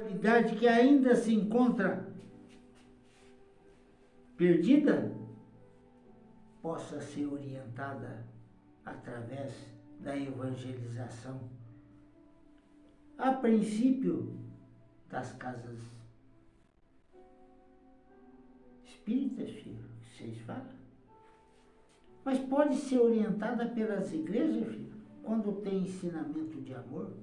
Idade que ainda se encontra perdida, possa ser orientada através da evangelização. A princípio, das casas espíritas, filho, que vocês falam. Mas pode ser orientada pelas igrejas, filho, quando tem ensinamento de amor.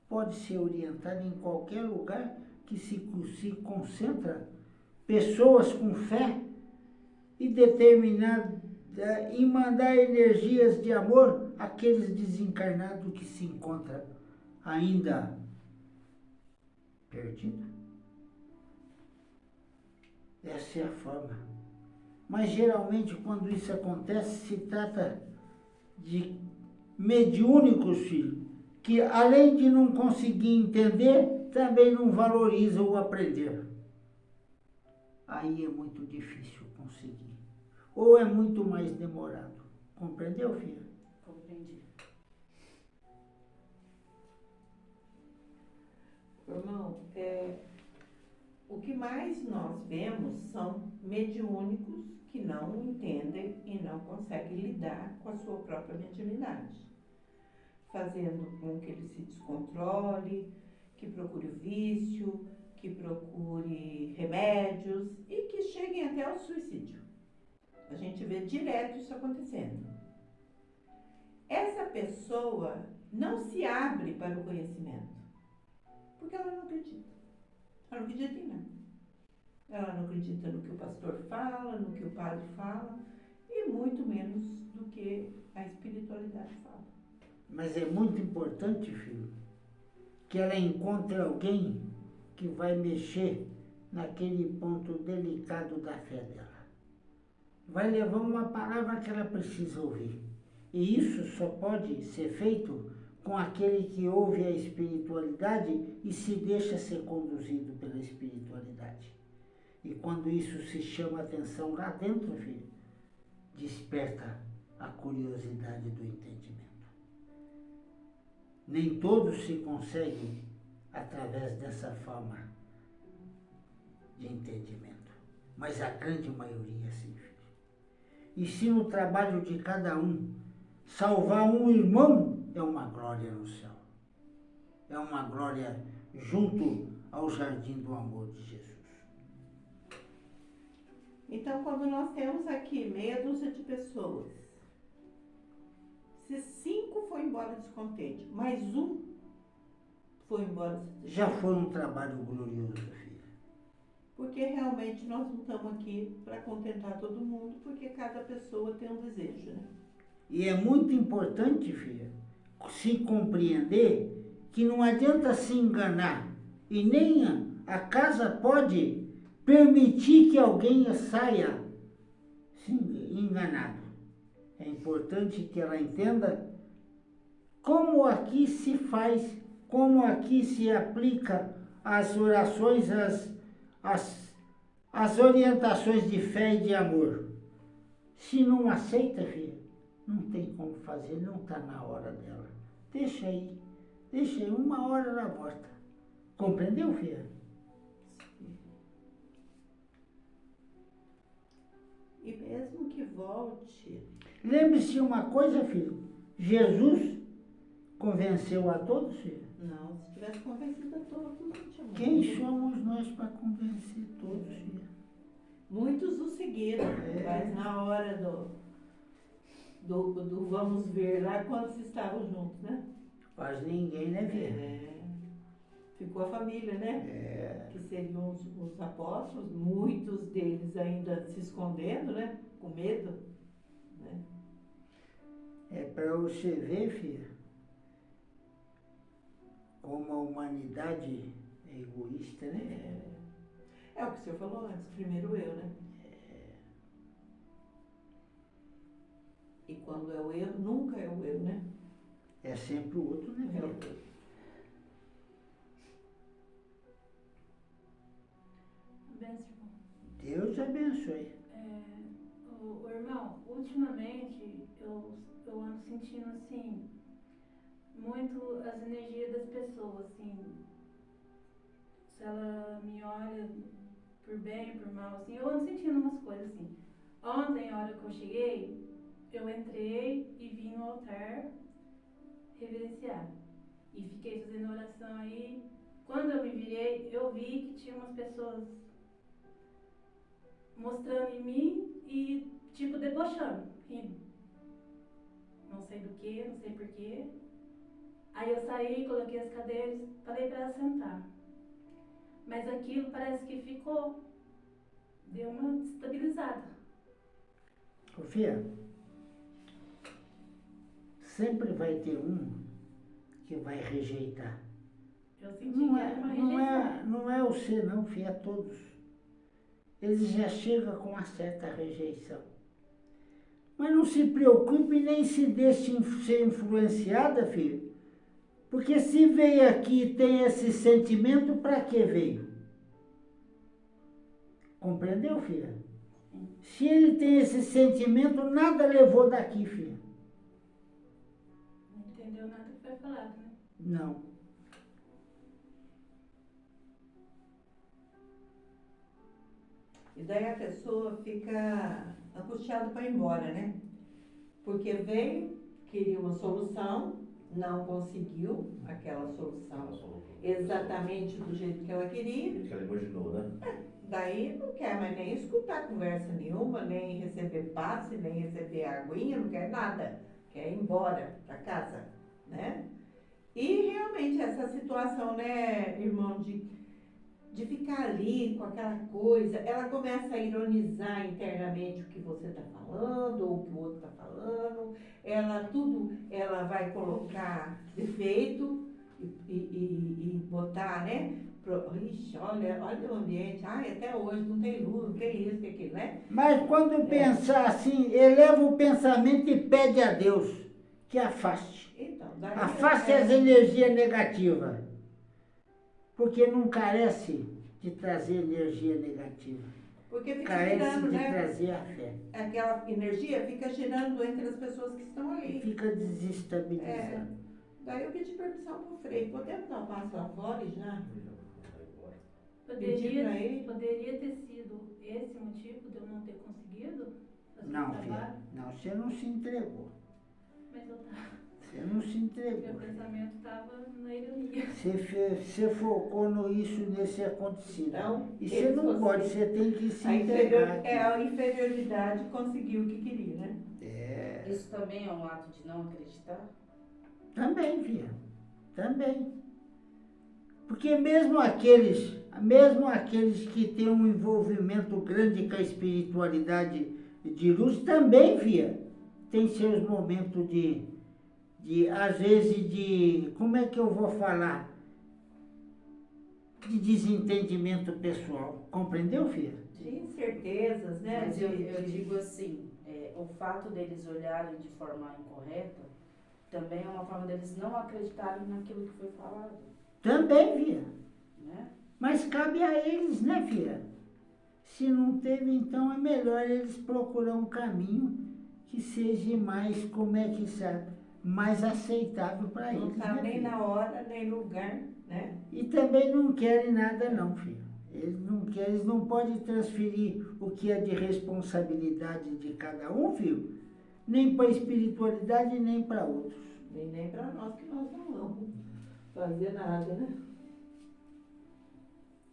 Pode ser orientada em qualquer lugar que se concentra pessoas com fé e determinada em mandar energias de amor àqueles desencarnados que se encontram ainda perdidos. Essa é a forma. Mas geralmente quando isso acontece, se trata de mediúnicos, filho, que além de não conseguir entender, também não valorizam o aprender. Aí é muito difícil conseguir. Ou é muito mais demorado. Compreendeu, filha? Compreendi. Irmão, o que mais nós vemos são mediúnicos que não entendem e não conseguem lidar com a sua própria mediunidade, fazendo com que ele se descontrole, que procure o vício, que procure remédios e que cheguem até ao suicídio. A gente vê direto isso acontecendo. Essa pessoa não se abre para o conhecimento, porque ela não acredita. Ela não acredita em nada. Ela não acredita no que o pastor fala, no que o padre fala, e muito menos do que a espiritualidade fala. Mas é muito importante, filho, que ela encontre alguém que vai mexer naquele ponto delicado da fé dela. Vai levar uma palavra que ela precisa ouvir. E isso só pode ser feito com aquele que ouve a espiritualidade e se deixa ser conduzido pela espiritualidade. E quando isso se chama atenção lá dentro, filho, desperta a curiosidade do entendimento. Nem todos se conseguem através dessa forma de entendimento, mas a grande maioria sim, filho. E se no trabalho de cada um salvar um irmão, é uma glória no céu. É uma glória junto ao jardim do amor de Jesus. Então, quando nós temos aqui meia dúzia de pessoas, se 5 foi embora descontente, mais um foi embora satisfeito. Já foi um trabalho glorioso, filha. Porque realmente nós não estamos aqui para contentar todo mundo, porque cada pessoa tem um desejo, né? E é muito importante, filha, se compreender que não adianta se enganar. E nem a casa pode permitir que alguém saia enganado. É importante que ela entenda como aqui se faz, como aqui se aplica as orações, as orientações de fé e de amor. Se não aceita, filha, não tem como fazer, não está na hora dela. Deixa aí, uma hora ela volta. Compreendeu, filha? E mesmo que volte... Lembre-se uma coisa, filho. Jesus convenceu a todos, filho? Não, se tivesse convencido a todos, não tinha muito. Quem somos nós para convencer todos, filho? Muitos o seguiram, mas na hora do vamos ver lá, quando estavam juntos, né? Quase ninguém, né, filha? Ficou a família, né? Que seriam os apóstolos, muitos deles ainda se escondendo, né? Com medo, né? É para você ver, filha, como a humanidade é egoísta, né? É o que o senhor falou antes, primeiro eu, né? E quando é o eu, nunca é o eu, né? É sempre o outro, né, É o filha? eu. Benção. Deus abençoe. O irmão, ultimamente eu ando sentindo assim muito as energias das pessoas, assim, se ela me olha por bem, por mal, assim, eu ando sentindo umas coisas assim. Ontem, a hora que eu cheguei, eu entrei e vim no altar reverenciar. E fiquei fazendo oração aí. Quando eu me virei, eu vi que tinha umas pessoas mostrando em mim e, tipo, debochando, rindo. Não sei do que, não sei porquê. Aí eu saí, coloquei as cadeiras, falei para ela sentar. Mas aquilo parece que ficou, deu uma destabilizada. Sofia, sempre vai ter um que vai rejeitar. Eu senti que era uma rejeição. Não é você não, filha, é todos. Eles já chegam com uma certa rejeição. Mas não se preocupe nem se deixe ser influenciada, filho. Porque se veio aqui e tem esse sentimento, para que veio? Compreendeu, filha? Se ele tem esse sentimento, nada levou daqui, filha. Não entendeu nada que foi falado, né? Não. E daí a pessoa fica angustiada para ir embora, né? Porque veio, queria uma solução, não conseguiu aquela solução exatamente do jeito que ela queria. Que ela imaginou, né? Daí não quer mais nem escutar conversa nenhuma, nem receber passe, nem receber aguinha, não quer nada. Quer ir embora para casa, né? E realmente essa situação, né, irmão, de ficar ali com aquela coisa, ela começa a ironizar internamente o que você está falando, ou o que o outro está falando, ela vai colocar defeito e botar, né? Ixi, olha o ambiente, ai, até hoje não tem luz, não tem isso, tem aquilo, né? Mas quando pensar assim, eleva o pensamento e pede a Deus que afaste. Então, daí Afaste as energias negativas. Porque não carece de trazer energia negativa. porque fica Carece girando, de né? trazer a fé. Aquela energia fica girando entre as pessoas que estão E ali. fica desestabilizando. Daí eu pedi permissão pro Frei, podemos dar um passo lá fora e já pedir pra ele? Poderia ter sido esse motivo de eu não ter conseguido fazer Não, o filha. trabalho, Não, você não se entregou. mas eu tava, Você não se meu entregou. pensamento estava na ironia. Você focou no isso, nesse acontecido. Então, E você eles não pode, conseguiram. você tem que se A entregar. aqui. a inferioridade conseguiu o que queria, né? É. Isso também é um ato de não acreditar? Também, filha. Também. Porque mesmo aqueles que têm um envolvimento grande com a espiritualidade de luz, também, filha, tem seus momentos às vezes, como é que eu vou falar? De desentendimento pessoal. Compreendeu, filha? De incertezas, né? Mas eu digo assim, o fato deles olharem de forma incorreta também é uma forma deles não acreditarem naquilo que foi falado, Também, filha. né? Mas cabe a eles, né, filha? Se não teve, então é melhor eles procurar um caminho que seja mais, como é que sabe, mais aceitável para Não eles, tá né, nem filha? na hora, nem no lugar, né? E também não querem nada não, filho. Eles não querem, eles não podem transferir o que é de responsabilidade de cada um, filho, nem para a espiritualidade, nem para outros. E nem para nós que nós não vamos fazer nada, né?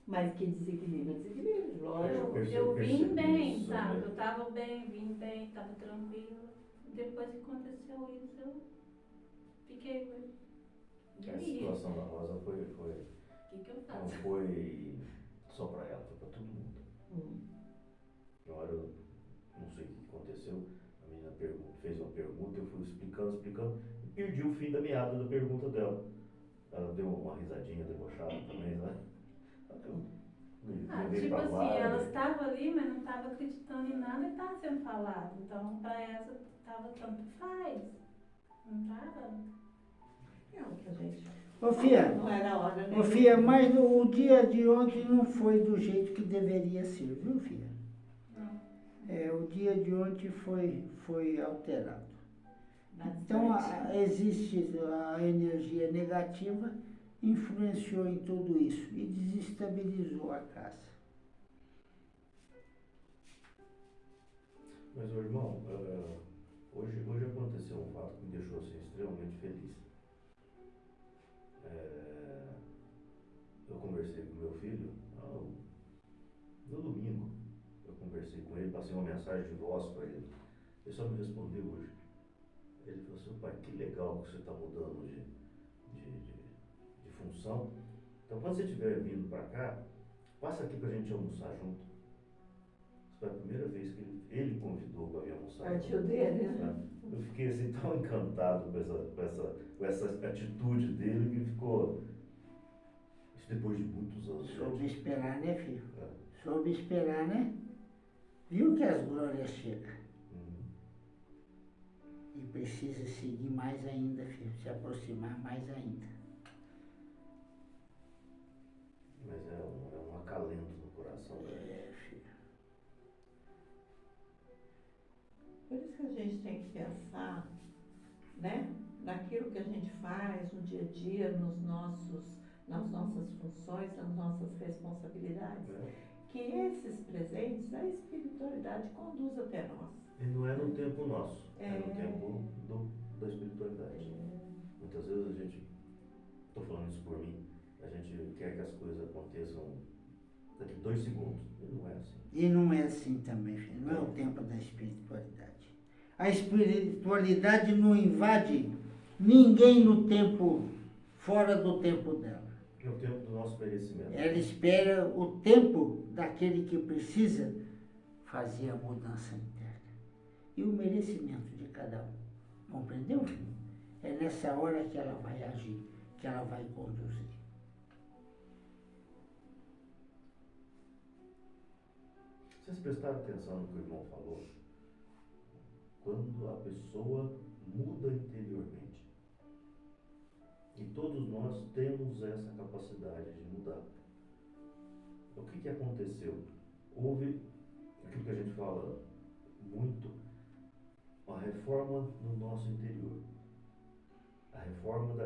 Mas que desequilíbrio, lógico. Eu vim bem, isso, sabe? né? Eu tava bem, vim bem, tava tranquila. Depois que aconteceu isso, eu fiquei. E A aí? situação da Rosa foi, O que eu não faço? foi só para ela, foi para todo mundo. Hum. Na hora eu não sei o que aconteceu, a menina fez uma pergunta, eu fui explicando, e perdi o fim da meada da pergunta dela. Ela deu uma risadinha debochada também, né? Tipo assim, ela estava ali, mas não estava acreditando em nada que estava sendo falado. Então, para essa, estava tanto faz. Não estava. Não, que a gente. Ô, filha, Não era a hora, né? ô, filha, mas o dia de ontem não foi do jeito que deveria ser, viu, filha? Não. O dia de ontem foi alterado. Bastante. Então, existe a energia negativa, influenciou em tudo isso e estabilizou a casa. Mas, meu irmão, hoje aconteceu um fato que me deixou assim, extremamente feliz. Eu conversei com meu filho no domingo. Eu conversei com ele, passei uma mensagem de voz para ele. Ele só me respondeu hoje. Ele falou assim: pai, que legal que você está mudando de função. Então, quando você estiver vindo para cá, passa aqui para a gente almoçar junto. Foi a primeira vez que ele convidou para vir almoçar. Partiu dele, né? Eu fiquei assim tão encantado com essa atitude dele que ficou. Isso depois de muitos anos. Soube esperar, né, filho? É. Soube esperar, né? Viu que as glórias chegam. E precisa seguir mais ainda, filho. Se aproximar mais ainda. Mas é um acalento no coração dele. É, filho. Por isso que a gente tem que pensar, né, naquilo que a gente faz no dia a dia, nas nossas funções, nas nossas responsabilidades. Que esses presentes, a espiritualidade conduz até nós. E não é no tempo nosso, é no É. tempo da espiritualidade. Muitas vezes a gente, estou falando isso por mim, a gente quer que as coisas aconteçam daqui 2 segundos. E não é assim. E não é assim também, filho. Não é o tempo da espiritualidade. A espiritualidade não invade ninguém no tempo, fora do tempo dela. É o tempo do nosso merecimento. Ela espera o tempo daquele que precisa fazer a mudança interna. E o merecimento de cada um. Compreendeu, filho? É nessa hora que ela vai agir, que ela vai conduzir. Vocês prestaram atenção no que o irmão falou? Quando a pessoa muda interiormente. E todos nós temos essa capacidade de mudar. O que aconteceu? Houve aquilo que a gente fala muito, a reforma no nosso interior. A reforma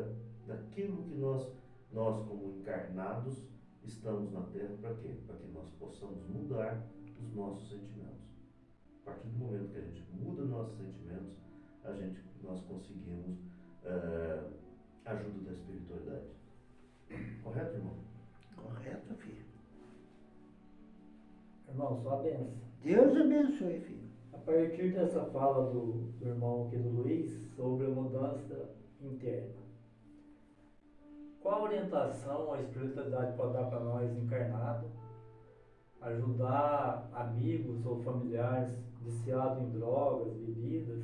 daquilo que nós como encarnados, estamos na Terra para quê? Para que nós possamos mudar os nossos sentimentos. A partir do momento que a gente muda nossos sentimentos, nós conseguimos ajuda da espiritualidade. Correto, irmão? Correto, filho? Irmão, só a benção. Deus abençoe, filho. A partir dessa fala do irmão aqui do Luiz sobre a mudança interna, qual orientação a espiritualidade pode dar para nós encarnados, ajudar amigos ou familiares viciados em drogas, bebidas?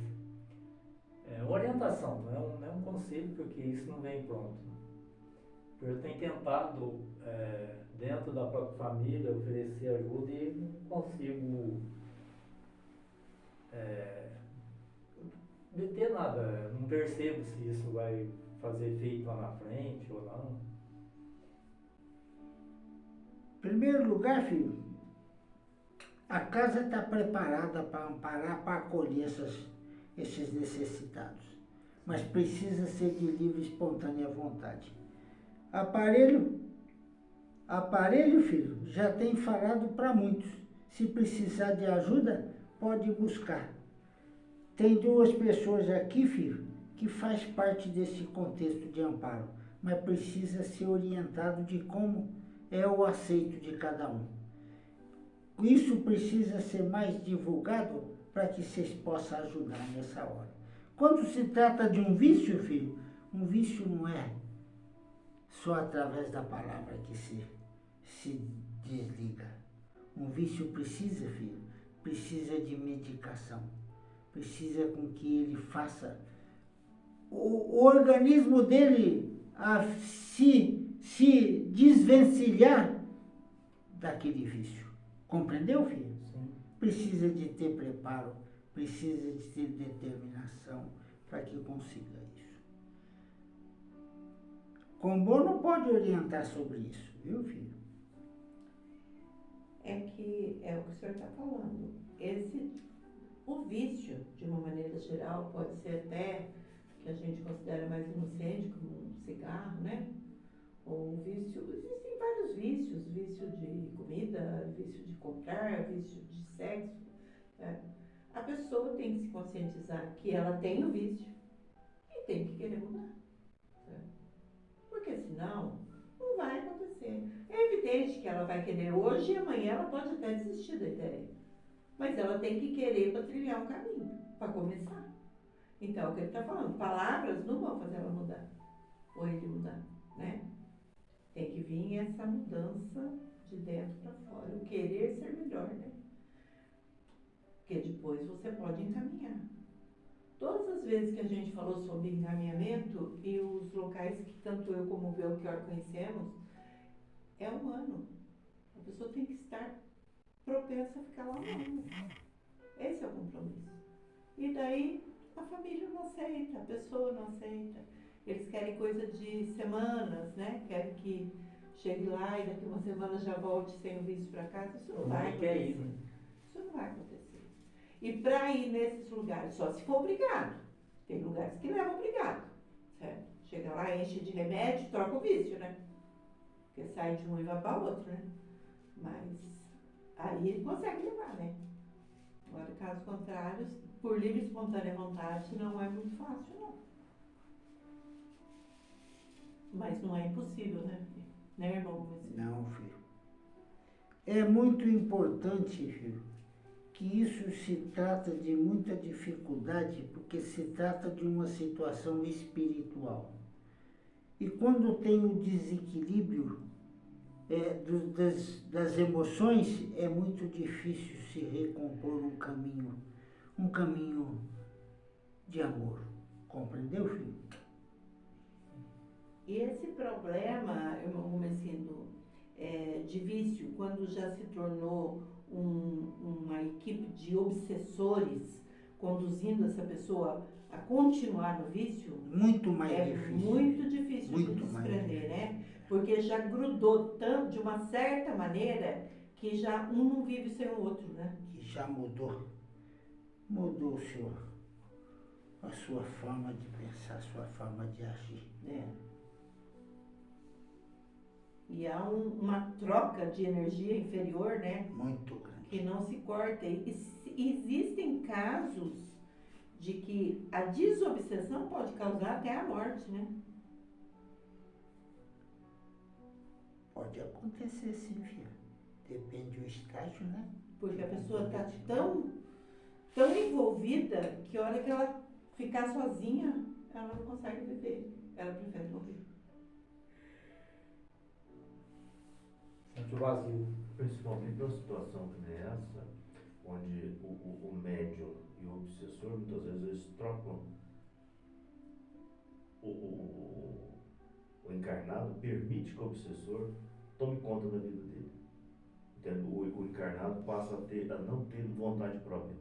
É uma orientação, não é um conselho, porque isso não vem pronto. Eu tenho tentado, dentro da própria família, oferecer ajuda e não consigo deter nada. Não percebo se isso vai fazer efeito lá na frente ou não. Em primeiro lugar, filho, a casa está preparada para amparar, para acolher esses necessitados. Mas precisa ser de livre e espontânea vontade. Aparelho, filho, já tem falado para muitos. Se precisar de ajuda, pode buscar. Tem 2 pessoas aqui, filho, que faz parte desse contexto de amparo, mas precisa ser orientado de como é o aceito de cada um. Isso precisa ser mais divulgado para que vocês possam ajudar nessa hora. Quando se trata de um vício, filho, um vício não é só através da palavra que se desliga. Um vício precisa, filho, precisa de medicação. Precisa com que ele faça o organismo dele se desvencilhar daquele vício. Compreendeu, filho? Sim. Precisa de ter preparo, precisa de ter determinação para que consiga isso. Combô não pode orientar sobre isso, viu, filho? É que é o que o senhor está falando. O vício, de uma maneira geral, pode ser até que a gente considera mais inocente, como um cigarro, né? Ou o vício, existem vários vícios, vício de comprar, vício de sexo, né? A pessoa tem que se conscientizar que ela tem o vício e tem que querer mudar. Certo? Porque senão não vai acontecer. É evidente que ela vai querer hoje e amanhã ela pode até desistir da ideia. Mas ela tem que querer para trilhar um caminho, para começar. Então, o que ele está falando, palavras não vão fazer ela mudar, ou ele mudar, né? Tem que vir essa mudança de dentro para fora, o querer ser melhor, né? Porque depois você pode encaminhar. Todas as vezes que a gente falou sobre encaminhamento e os locais que tanto eu como o Belchior conhecemos, é humano. A pessoa tem que estar propensa a ficar lá um ano. Esse é o compromisso. E daí a família não aceita, a pessoa não aceita. Eles querem coisa de semanas, né? Querem que chegue lá e daqui uma semana já volte sem o vício para casa. Isso não vai acontecer. Isso não vai acontecer. E para ir nesses lugares, só se for obrigado. Tem lugares que levam obrigado, certo? Chega lá, enche de remédio, troca o vício, né? Porque sai de um e vai para outro, né? Mas aí ele consegue levar, né? Agora, casos contrários, por livre e espontânea vontade, não é muito fácil, não. Mas não é impossível, né? Né, irmão? Não, filho. É muito importante, filho, que isso se trata de muita dificuldade, porque se trata de uma situação espiritual. E quando tem o desequilíbrio das emoções, é muito difícil se recompor um caminho de amor. Compreendeu, filho? E esse problema, irmão Gomesindo, de vício, quando já se tornou uma equipe de obsessores conduzindo essa pessoa a continuar no vício, Muito mais difícil. Muito difícil Muito de mais desprender, né? Porque já grudou tanto, de uma certa maneira, que já um não vive sem o outro, né? Que já mudou a sua forma de pensar, a sua forma de agir. É. E há uma troca de energia inferior, né? Muito grande. Que não se corta. E existem casos de que a desobsessão pode causar até a morte, né? Pode acontecer, sim, filho. Depende do estágio, né? Porque a pessoa está tão envolvida que a hora que ela ficar sozinha, ela não consegue viver. Ela prefere morrer. Sente o vazio. Principalmente numa situação como essa, onde o médium e o obsessor, muitas vezes, eles trocam. O encarnado permite que o obsessor tome conta da vida dele. Então, o encarnado passa a não ter vontade própria.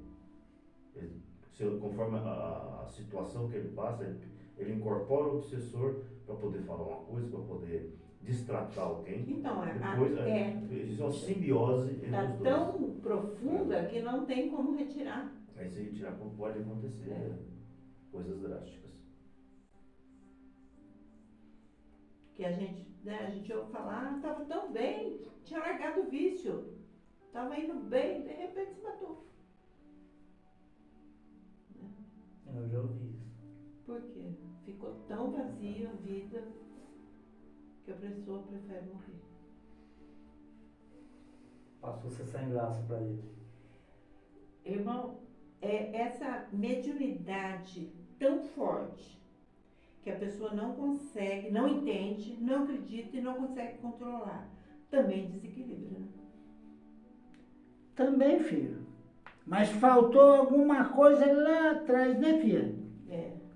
Conforme a situação que ele passa, ele incorpora o obsessor para poder falar uma coisa, para poder destratar alguém. Então, depois existe uma simbiose entre está os dois. tão profunda que não tem como retirar. Aí se retirar, pode acontecer coisas drásticas. Que a gente ouve falar, estava tão bem, tinha largado o vício, estava indo bem, de repente se matou. Eu já ouvi isso. Por quê? Ficou tão vazia a vida que a pessoa prefere morrer. Passou a ser sem graça para ele. Irmão, essa mediunidade tão forte que a pessoa não consegue, não entende, não acredita e não consegue controlar, também desequilibra, né? Também, filho. Mas faltou alguma coisa lá atrás, né, filha?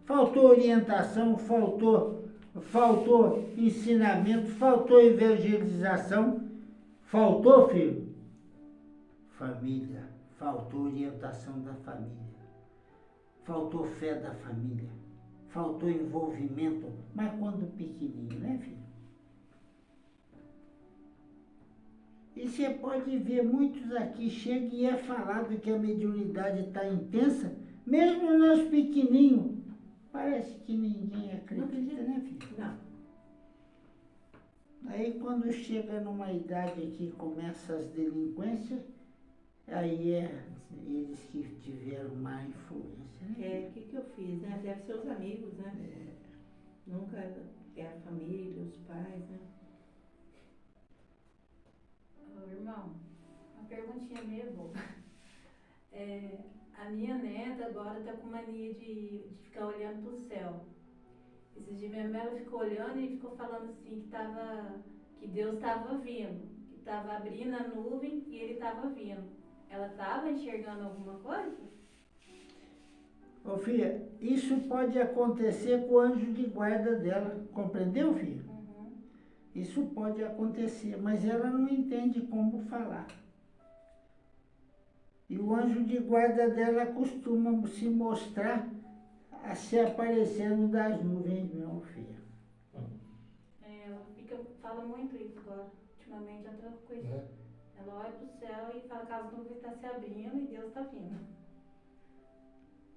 Faltou orientação, faltou ensinamento, faltou evangelização, faltou, filho, família, faltou orientação da família, faltou fé da família, faltou envolvimento, mas quando pequenininho, né, filho? E você pode ver, muitos aqui chegam e é falado que a mediunidade está intensa, mesmo nós pequenininhos. Parece que ninguém acredita, né, filho? Não. Aí quando chega numa idade que começa as delinquências, aí eles que tiveram má influência, né? O que eu fiz, né? Deve ser os amigos, né? Nunca é a família, os pais, né? Ô, irmão, uma perguntinha meio boba. A minha neta agora tá com mania de ficar olhando pro céu. Esses dias minha mãe ela ficou olhando e ficou falando assim que Deus estava vindo, que estava abrindo a nuvem e ele estava vindo. Ela estava enxergando alguma coisa? Ô filha, isso pode acontecer com o anjo de guarda dela, compreendeu, filha? Uhum. Isso pode acontecer, mas ela não entende como falar. E o anjo de guarda dela costuma se mostrar se aparecendo das nuvens, meu filho. Ela fala muito isso agora. Ultimamente ela tá com isso. Ela olha pro céu e fala que as nuvens estão se abrindo e Deus está vindo.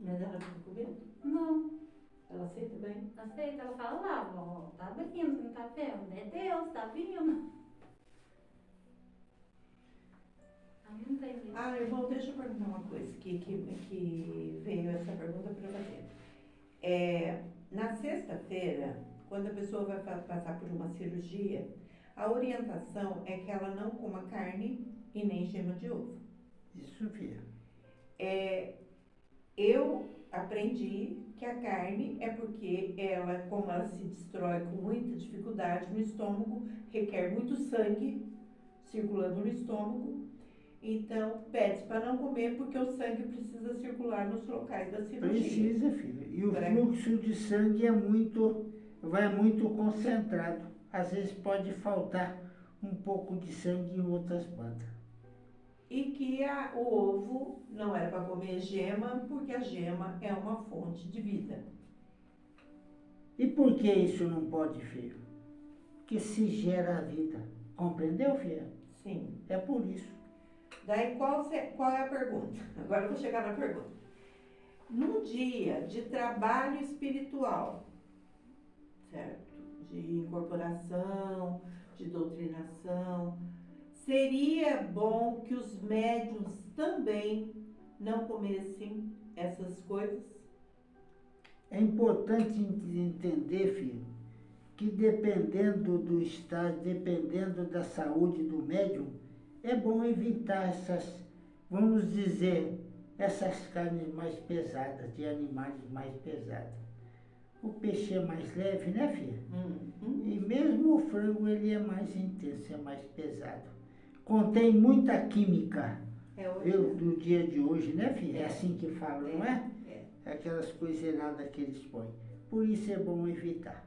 Mas ela fica com medo? Não, Ela aceita bem? aceita. Ela fala lá, vó, tá abrindo, você não tá vendo? É Deus, tá vindo. Aí não tem jeito. Irmão, deixa eu perguntar uma coisa que veio essa pergunta para fazer. Na sexta-feira, quando a pessoa vai passar por uma cirurgia, a orientação é que ela não coma carne e nem gema de ovo. Isso, filha. Eu aprendi que a carne é porque ela, como ela se destrói com muita dificuldade no estômago, requer muito sangue circulando no estômago. Então, pede para não comer porque o sangue precisa circular nos locais da cirurgia. Precisa, filha. E o fluxo de sangue vai muito concentrado. Às vezes pode faltar um pouco de sangue em outras bandas. E que o ovo não era para comer gema, porque a gema é uma fonte de vida. E por que isso não pode, filho? Porque se gera a vida. Compreendeu, filha? Sim. É por isso. Daí, qual é a pergunta? Agora eu vou chegar na pergunta. Num dia de trabalho espiritual, certo? De incorporação, de doutrinação, seria bom que os médiuns também não comessem essas coisas? É importante entender, filho, que dependendo do estado, dependendo da saúde do médium, é bom evitar vamos dizer, essas carnes mais pesadas, de animais mais pesados. O peixe é mais leve, né, filha? E mesmo o frango, ele é mais intenso, é mais pesado. Contém muita química, viu, do dia de hoje, né, filha? É assim que falam, não é? Aquelas coisas erradas que eles põem. Por isso é bom evitar.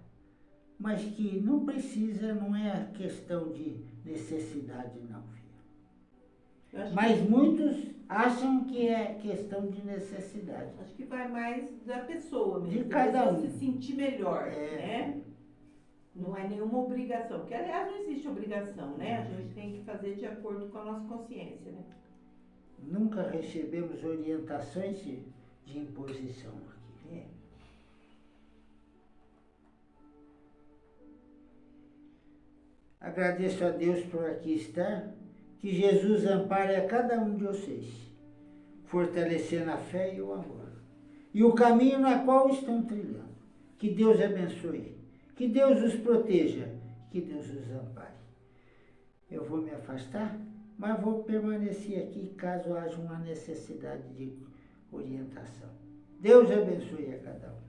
Mas que não precisa, não é questão de necessidade, não, filha. Mas muitos acham que é questão de necessidade. Acho que vai mais da pessoa mesmo. De cada um. Se sentir melhor, né? Não é nenhuma obrigação. Porque, aliás, não existe obrigação, né? A gente tem que fazer de acordo com a nossa consciência, né? Nunca recebemos orientações de imposição aqui. Agradeço a Deus por aqui estar. Que Jesus ampare a cada um de vocês, fortalecendo a fé e o amor. E o caminho na qual estão trilhando. Que Deus abençoe. Que Deus os proteja. Que Deus os ampare. Eu vou me afastar, mas vou permanecer aqui caso haja uma necessidade de orientação. Deus abençoe a cada um.